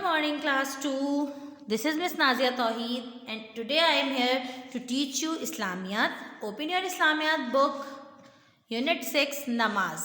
morning, class 2. This is Miss Nazia Tawheed, and today I am here to teach you Islamiyat. Open your Islamiyat book, Unit 6, Namaz.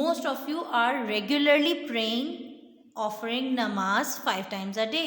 most of you are regularly praying, offering namaz 5 times a day.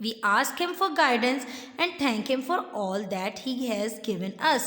We ask him for guidance and thank him for all that he has given us.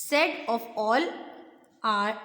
said of all our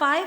5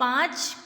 5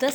10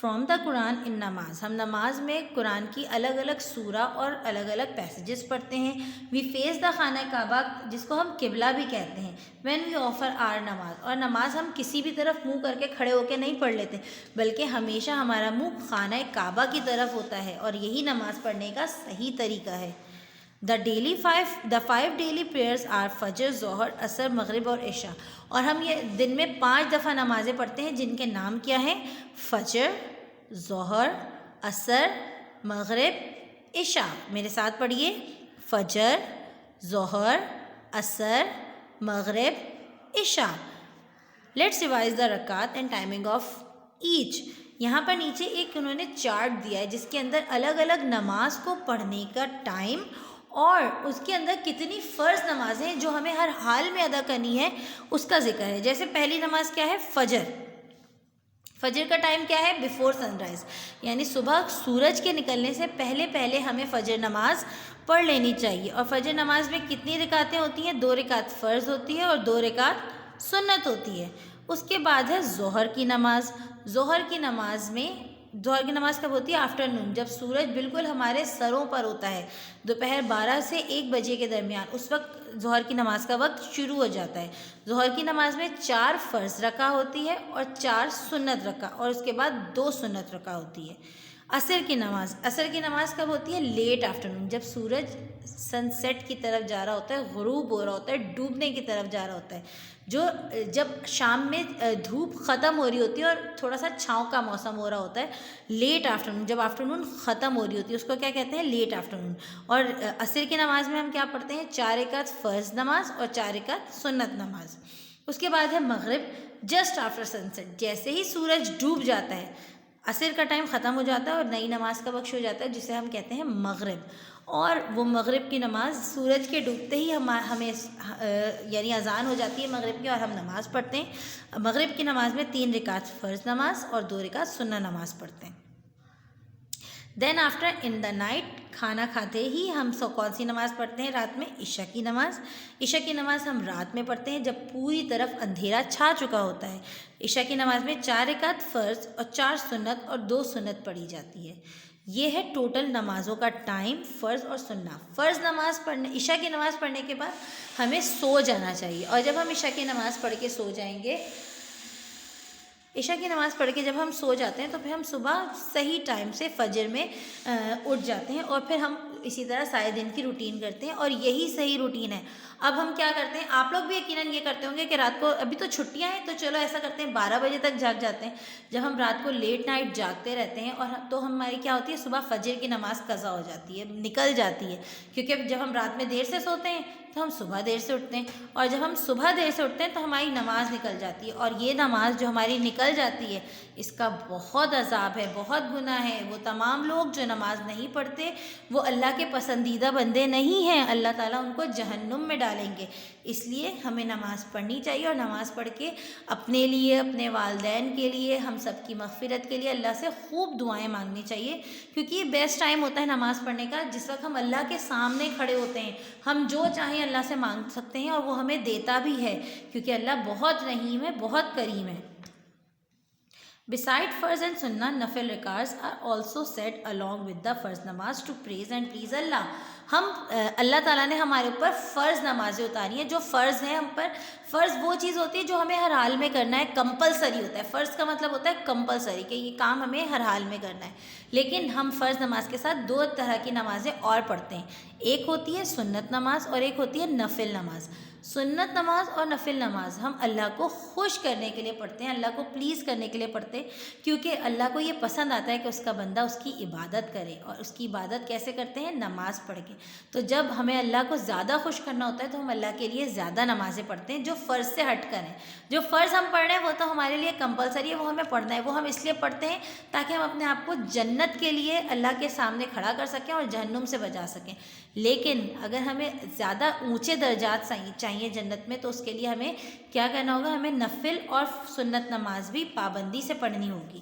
from the قرآن ان نماز، ہم نماز میں قرآن کی الگ الگ سورہ اور الگ الگ پیسیجز پڑھتے ہیں. وی فیس دا خانہ کعبہ جس کو ہم قبلہ بھی کہتے ہیں. وین وی آفر آر نماز، اور نماز ہم کسی بھی طرف منہ کر کے کھڑے ہو کے نہیں پڑھ لیتے بلکہ ہمیشہ ہمارا منہ خانہ کعبہ کی طرف ہوتا ہے، اور یہی نماز پڑھنے کا صحیح طریقہ ہے. دا 5 ڈیلی پریئرز آر فجر، ظہر، عصر، مغرب اور عشاء. اور ہم یہ دن میں 5 دفعہ نمازیں پڑھتے ہیں جن کے نام کیا ہیں؟ فجر، ظہر، عصر، مغرب، عشاء. میرے ساتھ پڑھیے: فجر، ظہر، عصر، مغرب، عشاء. لیٹس ریوائز دا رکعت اینڈ ٹائمنگ آف ایچ. یہاں پر نیچے ایک انہوں نے چارٹ دیا ہے جس کے اندر الگ الگ نماز کو پڑھنے کا ٹائم اور اس کے اندر کتنی فرض نمازیں جو ہمیں ہر حال میں ادا کرنی ہے اس کا ذکر ہے. جیسے پہلی نماز کیا ہے؟ فجر. فجر کا ٹائم کیا ہے؟ بیفور سن رائز، یعنی صبح سورج کے نکلنے سے پہلے ہمیں فجر نماز پڑھ لینی چاہیے. اور فجر نماز میں کتنی رکعتیں ہوتی ہیں؟ 2 رکعت فرض ہوتی ہے اور 2 رکعت سنت ہوتی ہے. اس کے بعد ہے ظہر کی نماز. ظہر کی نماز کب ہوتی ہے؟ آفٹرنون، جب سورج بالکل ہمارے سروں پر ہوتا ہے، دوپہر 12 سے 1 بجے کے درمیان، اس وقت ظہر کی نماز کا وقت شروع ہو جاتا ہے. ظہر کی نماز میں 4 فرض رکعہ ہوتی ہے اور 4 سنت رکعہ، اور اس کے بعد 2 سنت رکعہ ہوتی ہے. عصر کی نماز کب ہوتی ہے؟ لیٹ آفٹرنون، جب سورج سن سیٹ کی طرف جا رہا ہوتا ہے، غروب ہو رہا ہوتا ہے، ڈوبنے کی طرف جا رہا ہوتا ہے. جب شام میں دھوپ ختم ہو رہی ہوتی ہے اور تھوڑا سا چھاؤں کا موسم ہو رہا ہوتا ہے، لیٹ آفٹرنون، جب آفٹرنون ختم ہو رہی ہوتی ہے اس کو کیا کہتے ہیں؟ Late afternoon. اور عصر کی نماز میں ہم کیا پڑھتے ہیں؟ 4 رکعت فرض نماز اور 4 رکعت سنت نماز. اس کے بعد ہے مغرب، جسٹ آفٹر سن سیٹ، جیسے ہی سورج ڈوب جاتا ہے عصر کا ٹائم ختم ہو جاتا ہے اور نئی نماز کا وقت ہو جاتا ہے جسے ہم کہتے ہیں مغرب. اور وہ مغرب کی نماز سورج کے ڈوبتے ہی ہمیں یعنی اذان ہو جاتی ہے مغرب کی اور ہم نماز پڑھتے ہیں. مغرب کی نماز میں 3 رکعت فرض نماز اور 2 رکعت سنت نماز پڑھتے ہیں. Then after in the night, کھانا کھاتے ہی ہم کون سی نماز پڑھتے ہیں رات میں؟ عشاء کی نماز. عشاء کی نماز ہم رات میں پڑھتے ہیں جب پوری طرف اندھیرا چھا چکا ہوتا ہے. عشاء کی نماز میں 4 رکعت فرض اور 4 سنت اور 2 سنت پڑھی جاتی ہے. یہ ہے ٹوٹل نمازوں کا ٹائم، فرض اور سنت. عشاء کی نماز پڑھنے کے بعد ہمیں سو جانا چاہیے، اور جب ہم عشاء کی نماز پڑھ کے سو جائیں گے، عشاء کی نماز پڑھ کے جب ہم سو جاتے ہیں تو پھر ہم صبح صحیح ٹائم سے فجر میں اٹھ جاتے ہیں، اور پھر ہم اسی طرح سارے دن کی روٹین کرتے ہیں، اور یہی صحیح روٹین ہے. اب ہم کیا کرتے ہیں؟ آپ لوگ بھی یقیناً یہ کرتے ہوں گے کہ رات کو، ابھی تو چھٹیاں ہیں تو چلو ایسا کرتے ہیں 12 بجے تک جاگ جاتے ہیں. جب ہم رات کو لیٹ نائٹ جاگتے رہتے ہیں اور تو ہماری کیا ہوتی ہے؟ صبح فجر کی نماز قضا ہو جاتی ہے، نکل جاتی ہے، کیونکہ جب ہم رات میں دیر سے سوتے ہیں تو ہم صبح دیر سے اٹھتے ہیں، اور جب ہم صبح دیر سے اٹھتے ہیں تو ہماری نماز نکل جاتی ہے. اور یہ نماز جو ہماری نکل جاتی ہے اس کا بہت عذاب ہے، بہت گناہ ہے. وہ تمام لوگ جو نماز نہیں پڑھتے وہ اللہ کے پسندیدہ بندے نہیں ہیں، اللہ تعالیٰ ان کو جہنم میں ڈالیں گے. اس لیے ہمیں نماز پڑھنی چاہیے، اور نماز پڑھ کے اپنے لیے، اپنے والدین کے لیے، ہم سب کی مغفرت کے لیے اللہ سے خوب دعائیں مانگنی چاہیے، کیونکہ یہ بیسٹ ٹائم ہوتا ہے نماز پڑھنے کا، جس وقت ہم اللہ کے سامنے کھڑے ہوتے ہیں. ہم جو چاہیں اللہ سے مانگ سکتے ہیں اور وہ ہمیں دیتا بھی ہے، کیونکہ اللہ بہت رحیم ہے، بہت کریم ہے. Beside فرض and سننا، نفل رکعتs are also said along with the فرض نماز to praise and please اللہ. اللہ تعالیٰ نے ہمارے اوپر فرض نمازیں اتاری ہیں. جو فرض ہیں ہم پر، فرض وہ چیز ہوتی ہے جو ہمیں ہر حال میں کرنا ہے، کمپلسری ہوتا ہے. فرض کا مطلب ہوتا ہے کمپلسری، کہ یہ کام ہمیں ہر حال میں کرنا ہے. لیکن ہم فرض نماز کے ساتھ 2 طرح کی نمازیں اور پڑھتے ہیں. ایک ہوتی ہے سنت نماز اور ایک ہوتی ہے نفل نماز. سنت نماز اور نفل نماز ہم اللہ کو خوش کرنے کے لیے پڑھتے ہیں، اللہ کو پلیز کرنے کے لیے پڑھتے ہیں، کیونکہ اللہ کو یہ پسند آتا ہے کہ اس کا بندہ اس کی عبادت کرے. اور اس کی عبادت کیسے کرتے ہیں؟ نماز پڑھ کے. تو جب ہمیں اللہ کو زیادہ خوش کرنا ہوتا ہے تو ہم اللہ کے لیے زیادہ نمازیں پڑھتے ہیں جو فرض سے ہٹ کر ہیں. جو فرض ہم پڑھ رہے ہیں وہ تو ہمارے لیے کمپلسری ہے، وہ ہمیں پڑھنا ہے. وہ ہم اس لیے پڑھتے ہیں تاکہ ہم اپنے آپ کو جنت کے لیے اللہ کے سامنے کھڑا کر سکیں اور جہنم سے بچا سکیں. لیکن اگر ہمیں زیادہ اونچے درجات چاہیے جنت میں تو اس کے لیے ہمیں کیا کرنا ہوگا؟ ہمیں نفل اور سنت نماز بھی پابندی سے پڑھنی ہوگی.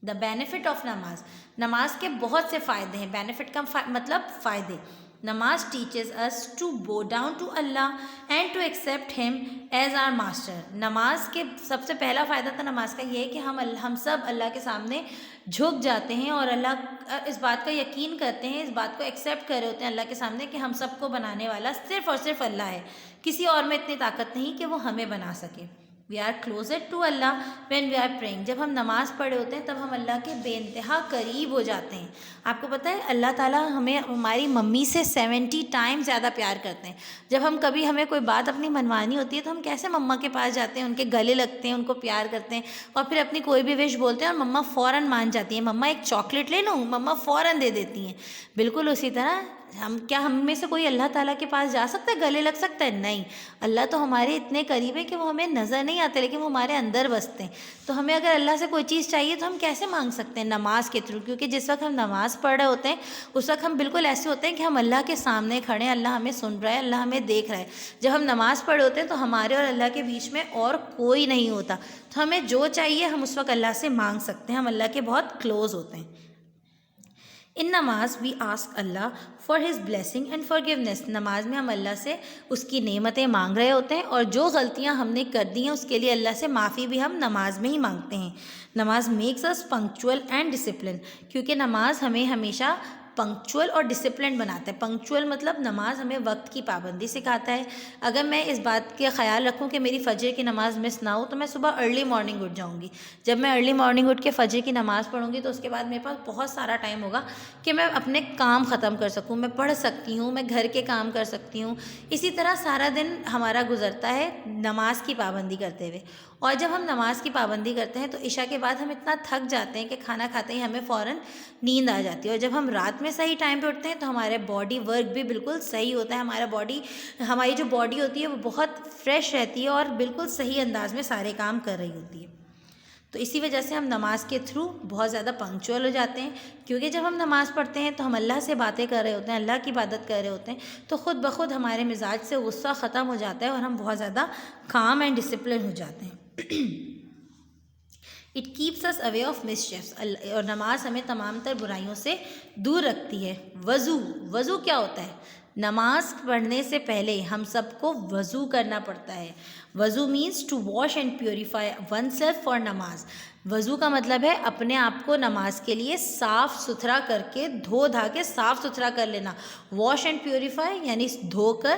دا بینیفٹ آف نماز، نماز کے بہت سے فائدے ہیں. بینیفٹ کا مطلب فائدے. نماز teaches us to bow down to Allah and to accept him as our master. نماز کے سب سے پہلا فائدہ تو نماز کا یہ ہے کہ ہم سب اللہ کے سامنے جھک جاتے ہیں اور اللہ اس بات کا یقین کرتے ہیں، اس بات کو ایکسیپٹ کر رہے ہوتے ہیں اللہ کے سامنے کہ ہم سب کو بنانے والا صرف اور صرف اللہ ہے، کسی اور میں اتنی طاقت نہیں کہ وہ ہمیں بنا سکے. We are closer to Allah when we are praying. جب ہم نماز پڑھے ہوتے ہیں تب ہم اللہ کے بے انتہا قریب ہو جاتے ہیں. آپ کو پتہ ہے اللہ تعالیٰ ہمیں ہماری ممی سے 70 ٹائم زیادہ پیار کرتے ہیں. جب ہمیں کوئی بات اپنی منوانی ہوتی ہے تو ہم کیسے مما کے پاس جاتے ہیں، ان کے گلے لگتے ہیں، ان کو پیار کرتے ہیں اور پھر اپنی کوئی بھی وش بولتے ہیں اور مما فوراً مان جاتی ہیں. مما ایک چاکلیٹ لے لوں، مما فوراً دے دیتی ہیں. بالکل اسی طرح ہم میں سے کوئی اللہ تعالیٰ کے پاس جا سکتا ہے، گلے لگ سکتا ہے؟ نہیں. اللہ تو ہمارے اتنے قریب ہے کہ وہ ہمیں نظر نہیں آتے لیکن وہ ہمارے اندر بستے ہیں. تو ہمیں اگر اللہ سے کوئی چیز چاہیے تو ہم کیسے مانگ سکتے ہیں؟ نماز کے تھرو. کیونکہ جس وقت ہم نماز پڑھ رہے ہوتے ہیں اس وقت ہم بالکل ایسے ہوتے ہیں کہ ہم اللہ کے سامنے کھڑے ہیں، اللہ ہمیں سن رہا ہے، اللہ ہمیں دیکھ رہا ہے. جب ہم نماز پڑھے ہوتے ہیں تو ہمارے اور اللہ کے بیچ میں اور کوئی نہیں ہوتا، تو ہمیں جو چاہیے ہم اس وقت اللہ سے مانگ سکتے ہیں. ہم اللہ کے بہت کلوز ہوتے ہیں. ان نماز we ask Allah for his blessing and forgiveness. نماز میں ہم اللہ سے اس کی نعمتیں مانگ رہے ہوتے ہیں اور جو غلطیاں ہم نے کر دی ہیں اس کے لیے اللہ سے معافی بھی ہم نماز میں ہی مانگتے ہیں. نماز makes us punctual and discipline. کیونکہ نماز ہمیں ہمیشہ پنکچوئل اور ڈسپلن بناتا ہے. پنکچوئل مطلب نماز ہمیں وقت کی پابندی سکھاتا ہے. اگر میں اس بات کا خیال رکھوں کہ میری فجر کی نماز مس نہ ہو تو میں صبح ارلی مارننگ اٹھ جاؤں گی. جب میں ارلی مارننگ اٹھ کے فجر کی نماز پڑھوں گی تو اس کے بعد میرے پاس بہت سارا ٹائم ہوگا کہ میں اپنے کام ختم کر سکوں، میں پڑھ سکتی ہوں، میں گھر کے کام کر سکتی ہوں. اسی طرح سارا دن ہمارا گزرتا ہے نماز کی پابندی کرتے ہوئے. اور جب ہم نماز کی پابندی کرتے ہیں تو عشاء کے بعد ہم اتنا تھک جاتے ہیں کہ کھانا کھاتے ہی ہمیں فوراً نیند آ جاتی ہے. اور جب ہم رات میں صحیح ٹائم پہ اٹھتے ہیں تو ہمارے باڈی ورک بھی بالکل صحیح ہوتا ہے. ہماری جو باڈی ہوتی ہے وہ بہت فریش رہتی ہے اور بالکل صحیح انداز میں سارے کام کر رہی ہوتی ہے. تو اسی وجہ سے ہم نماز کے تھرو بہت زیادہ پنکچوئل ہو جاتے ہیں. کیونکہ جب ہم نماز پڑھتے ہیں تو ہم اللہ سے باتیں کر رہے ہوتے ہیں، اللہ کی عبادت کر رہے ہوتے ہیں، تو خود بخود ہمارے مزاج سے غصہ ختم ہو جاتا ہے اور ہم بہت زیادہ کام اینڈ ڈسپلن ہو جاتے ہیں. It keeps us away of mischiefs. اور نماز ہمیں تمام تر برائیوں سے دور رکھتی ہے. وضو کیا ہوتا ہے؟ نماز پڑھنے سے پہلے ہم سب کو وضو کرنا پڑتا ہے. وضو means to wash and purify one self for نماز. وضو کا مطلب ہے اپنے آپ کو نماز کے لیے صاف ستھرا کر کے دھو دھا کے صاف ستھرا کر لینا. واش اینڈ پیوریفائی یعنی دھو کر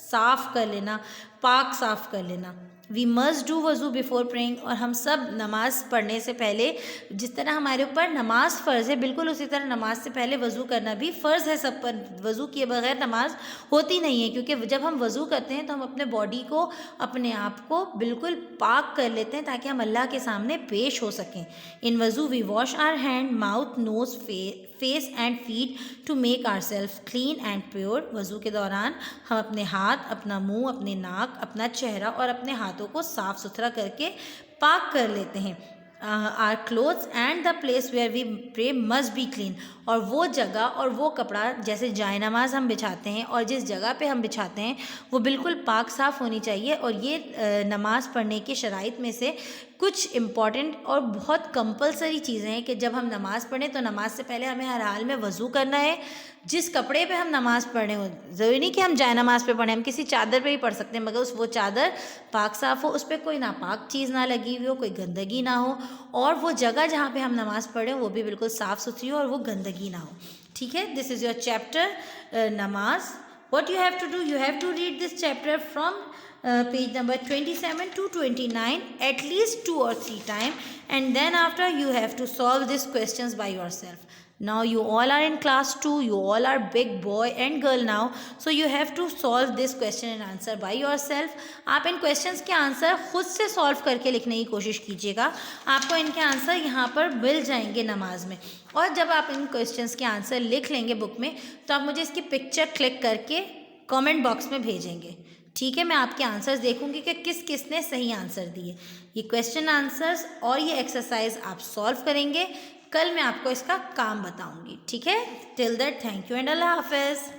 صاف کر لینا، پاک صاف کر لینا. وی مسٹ ڈو وضو بیفور پریئنگ. اور ہم سب نماز پڑھنے سے پہلے جس طرح ہمارے اوپر نماز فرض ہے بالکل اسی طرح نماز سے پہلے وضو کرنا بھی فرض ہے سب پر. وضو کیے بغیر نماز ہوتی نہیں ہے. کیونکہ جب ہم وضو کرتے ہیں تو ہم اپنے باڈی کو، اپنے آپ کو بالکل پاک کر لیتے ہیں تاکہ ہم اللہ کے سامنے پیش ہو سکیں. ان وضو we wash our hand, mouth, nose, face and feet to make our self clean and pure. وضو کے دوران ہم اپنے ہاتھ، اپنا منہ، اپنے ناک، اپنا چہرہ اور اپنے ہاتھوں کو صاف ستھرا کر کے پاک کر لیتے ہیں. Our clothes and the place where we pray must be clean. اور وہ جگہ اور وہ کپڑا جیسے جائے نماز ہم بچھاتے ہیں اور جس جگہ پہ ہم بچھاتے ہیں وہ بالکل پاک صاف ہونی چاہیے. اور یہ نماز پڑھنے کی شرائط میں سے کچھ امپورٹنٹ اور بہت کمپلسری چیزیں ہیں کہ جب ہم نماز پڑھیں تو نماز سے پہلے ہمیں ہر حال میں وضو کرنا ہے. جس کپڑے پہ ہم نماز پڑھیں ہو، ضروری نہیں کہ ہم جائے نماز پہ پڑھیں، ہم کسی چادر پہ بھی پڑھ سکتے ہیں مگر وہ چادر پاک صاف ہو، اس پہ کوئی ناپاک چیز نہ لگی ہوئی ہو، کوئی گندگی نہ ہو، اور وہ جگہ جہاں پہ ہم نماز پڑھیں وہ بھی بالکل صاف ستھری ہو اور وہ گندگی نہ ہو. ٹھیک ہے. دس از یور چیپٹر نماز. What you have to do, you have to read this chapter from page number 27 to 29 at least 2 or 3 times, and then after you have to solve these questions by yourself. Now you all are in class 2, you all are big boy and girl now, so you have to solve this question and answer by yourself. آپ ان questions کے answer خود سے solve کر کے لکھنے کی کوشش کیجیے گا. آپ کو ان کے آنسر یہاں پر مل جائیں گے نماز میں. اور جب آپ ان questions کے آنسر لکھ لیں گے بک میں تو آپ مجھے اس کی پکچر کلک کر کے کامنٹ باکس میں بھیجیں گے. ٹھیک ہے. میں آپ کے آنسرز دیکھوں گی کہ کس کس نے صحیح آنسر دیے. یہ کویشچن آنسرز اور یہ ایکسرسائز آپ سولو کریں گے. کل میں آپ کو اس کا کام بتاؤں گی. ٹھیک ہے. Till that thank you and اللہ حافظ.